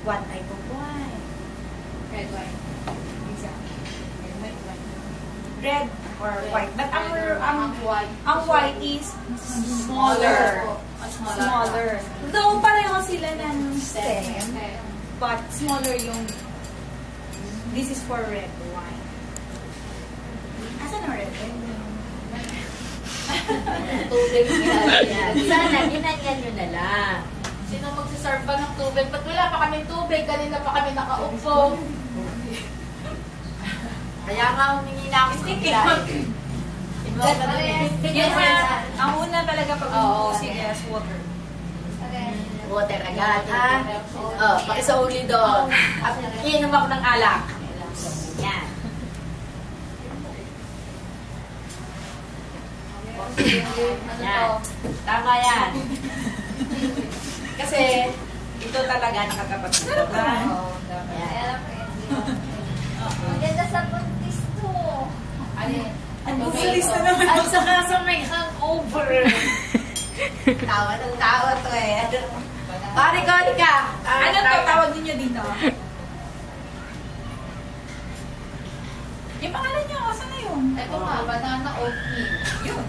what type of wine? Red wine. Exactly. Red wine. Red or white. But Ang white is smaller. Smaller. Though pareho sila ng stem, but smaller yung, this is for red wine. Asan ang red wine? Tubig yan. Sana, ginanyan nyo na lang. Sino magsiserve ba ng tubig? Ba't wala pa kami tubig? Kanina pa kami nakaupo. Kaya nga humingi na ako sa kilahin. Ang una talaga pag umuusig is water. Water agad, ha? Oh, pakisauli doon. At iinom ako ng alak. Yan. Yan. Tama yan. Kasi, ito talaga nakakapagsasabahan. Yan. Maganda sa buntis to. Ang busalis na naman. At saka sa may hangover. Tawa ng tawa to eh. Pare ko, ika. Ano to? Tawag ninyo dito? Yung pangalan nyo, saan na yun? Ito nga, banana oatmeal. Yun.